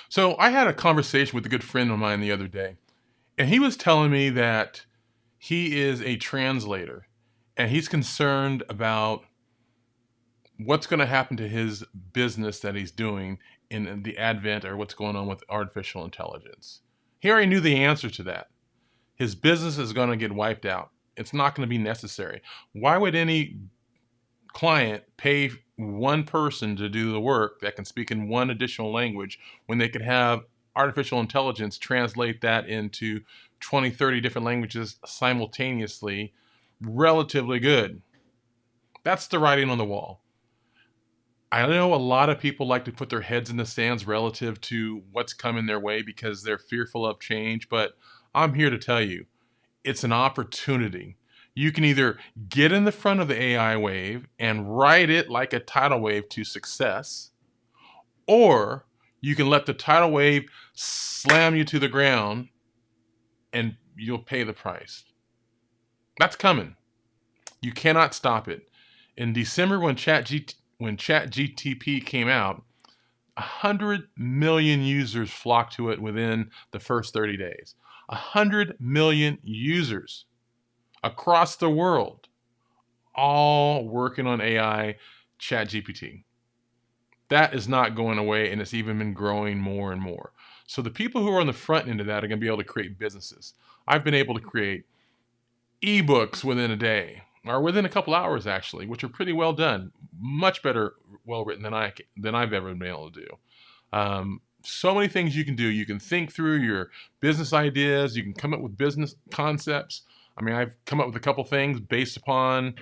So I had a conversation with a good friend of mine the other day, and he was telling me that he is a translator and he's concerned about what's going to happen to his business that he's doing in the advent or what's going on with artificial intelligence. He already knew the answer to that. His business is going to get wiped out. It's not going to be necessary. Why would any client pay one person to do the work that can speak in one additional language when they could have artificial intelligence translate that into 20, 30 different languages simultaneously relatively good? That's the writing on the wall. I know a lot of people like to put their heads in the sands relative to what's coming their way because they're fearful of change, but I'm here to tell you it's an opportunity. You can either get in the front of the AI wave and ride it like a tidal wave to success, or you can let the tidal wave slam you to the ground and you'll pay the price. That's coming. You cannot stop it. In December, when ChatGTP came out, 100 million users flocked to it within the first 30 days. 100 million users across the world, all working on AI, ChatGPT. That is not going away, and it's even been growing more and more. So the people who are on the front end of that are going to be able to create businesses. I've been able to create ebooks within a day, or within a couple hours actually, which are pretty well done, much better, well written than I've ever been able to do. So many things you can do. You can think through your business ideas. You can come up with business concepts. I mean, I've come up with a couple things based upon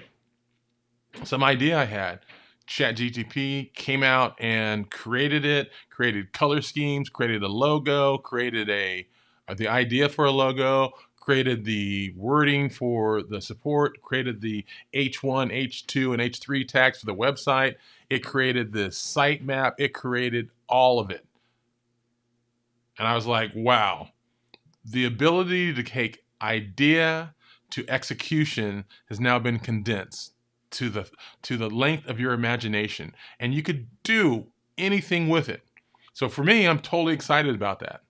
some idea I had. ChatGTP came out and created it, created color schemes, created a logo, created the idea for a logo, created the wording for the support, created the H1, H2, and H3 tags for the website. It created the site map. It created all of it. And I was like, wow, the ability to take idea to execution has now been condensed to the length of your imagination, and you could do anything with it. So for me, I'm totally excited about that.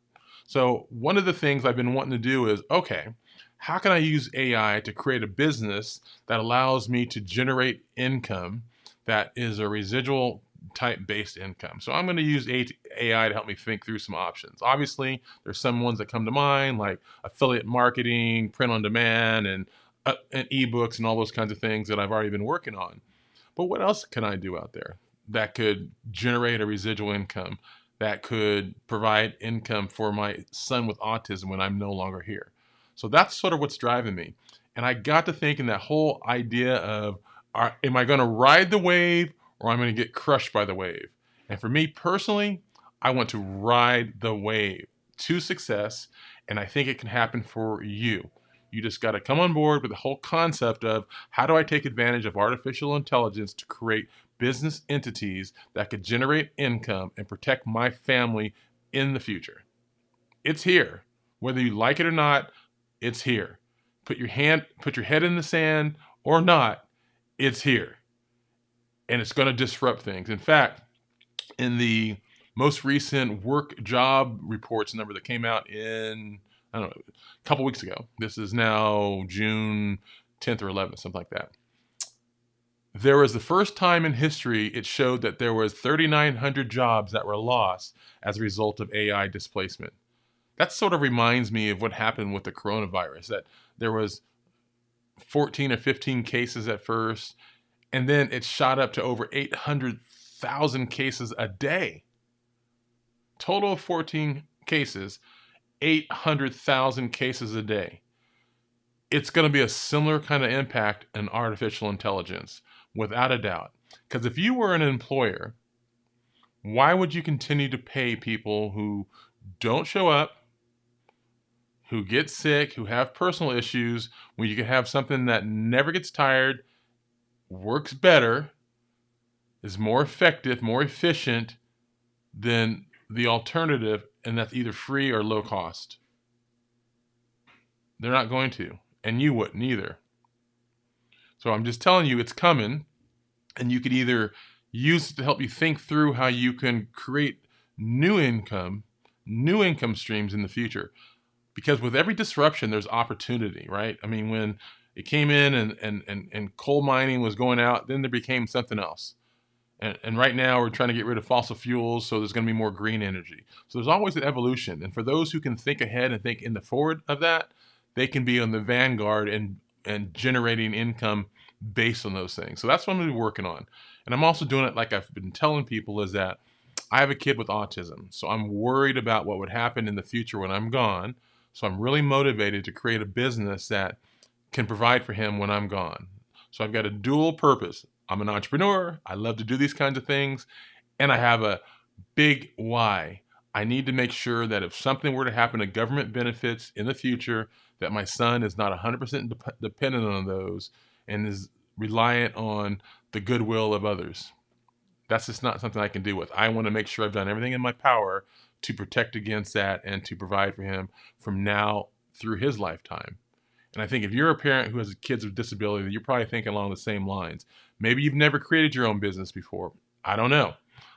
So one of the things I've been wanting to do is, okay, how can I use AI to create a business that allows me to generate income that is a residual type based income? So I'm going to use AI to help me think through some options. Obviously, there's some ones that come to mind like affiliate marketing, print on demand, and ebooks and all those kinds of things that I've already been working on. But what else can I do out there that could generate a residual income, that could provide income for my son with autism when I'm no longer here? So that's sort of what's driving me. And I got to thinking that whole idea of am I going to ride the wave or am I going to get crushed by the wave? And for me personally, I want to ride the wave to success. And I think it can happen for you. You just got to come on board with the whole concept of how do I take advantage of artificial intelligence to create business entities that could generate income and protect my family in the future. It's here. Whether you like it or not, it's here. Put your head in the sand or not, it's here. And it's going to disrupt things. In fact, in the most recent work job reports number that came out in, I don't know, a couple weeks ago. This is now June 10th or 11th, something like that. There was the first time in history it showed that there was 3,900 jobs that were lost as a result of AI displacement. That sort of reminds me of what happened with the coronavirus, that there was 14 or 15 cases at first, and then it shot up to over 800,000 cases a day. Total of 14 cases, 800,000 cases a day. It's going to be a similar kind of impact in artificial intelligence, without a doubt. Because if you were an employer, why would you continue to pay people who don't show up, who get sick, who have personal issues, when you can have something that never gets tired, works better, is more effective, more efficient than the alternative, and that's either free or low cost? They're not going to, and you wouldn't either. So I'm just telling you it's coming, and you could either use it to help you think through how you can create new income new income streams in the future. Because with every disruption, there's opportunity, right? I mean, when it came in and coal mining was going out, then there became something else. And right now we're trying to get rid of fossil fuels, so there's going to be more green energy. So there's always an evolution. And for those who can think ahead and think in the forward of that, they can be on the vanguard and generating income based on those things. So that's what I'm going to be working on. And I'm also doing it like I've been telling people, is that I have a kid with autism. So I'm worried about what would happen in the future when I'm gone. So I'm really motivated to create a business that can provide for him when I'm gone. So I've got a dual purpose. I'm an entrepreneur. I love to do these kinds of things. And I have a big why. I need to make sure that if something were to happen to government benefits in the future, that my son is not 100% dependent on those and is reliant on the goodwill of others. That's just not something I can deal with. I want to make sure I've done everything in my power to protect against that and to provide for him from now through his lifetime. And I think if you're a parent who has kids with disability, you're probably thinking along the same lines. Maybe you've never created your own business before. I don't know.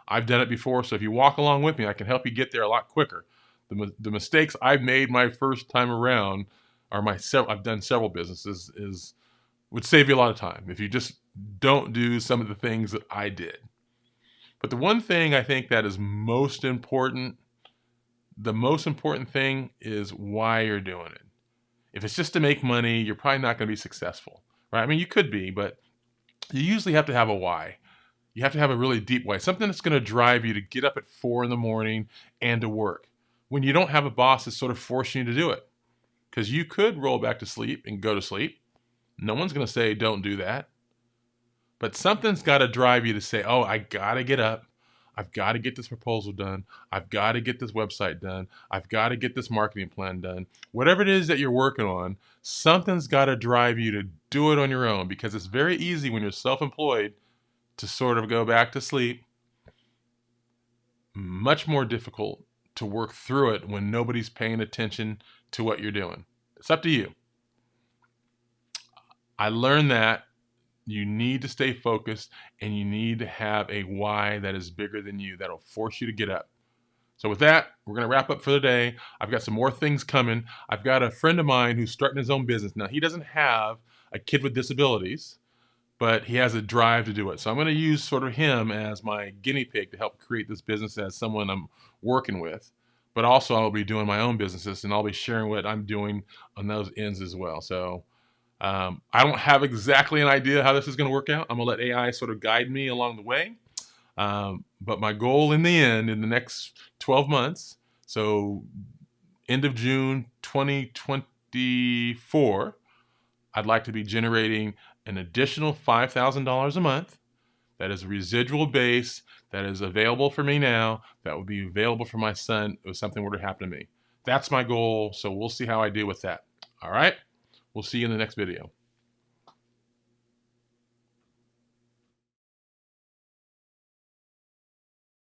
I've done it before, so if you walk along with me, I can help you get there a lot quicker. The mistakes I've made my first time around, or I've done several businesses, would save you a lot of time if you just don't do some of the things that I did. But the one thing I think that is most important, the most important thing is why you're doing it. If it's just to make money, you're probably not going to be successful, right? I mean, you could be, but you usually have to have a why. You have to have a really deep why, something that's going to drive you to get up at 4 in the morning and to work. When you don't have a boss that's sort of forcing you to do it, because you could roll back to sleep and go to sleep. No one's going to say don't do that. But something's got to drive you to say, oh, I got to get up. I've got to get this proposal done. I've got to get this website done. I've got to get this marketing plan done. Whatever it is that you're working on, something's got to drive you to do it on your own, because it's very easy when you're self-employed to sort of go back to sleep. Much more difficult to work through it when nobody's paying attention to what you're doing. It's up to you. I learned that you need to stay focused and you need to have a why that is bigger than you, that'll force you to get up. So with that, we're going to wrap up for the day. I've got some more things coming. I've got a friend of mine who's starting his own business. Now, he doesn't have a kid with disabilities, but he has a drive to do it. So I'm going to use sort of him as my guinea pig to help create this business as someone I'm working with. But also I'll be doing my own businesses and I'll be sharing what I'm doing on those ends as well. So I don't have exactly an idea how this is going to work out. I'm going to let AI sort of guide me along the way. But my goal in the end, in the next 12 months, so end of June 2024, I'd like to be generating an additional $5,000 a month. That is a residual base that is available for me now, that would be available for my son if something were to happen to me. That's my goal, so we'll see how I do with that. All right? We'll see you in the next video.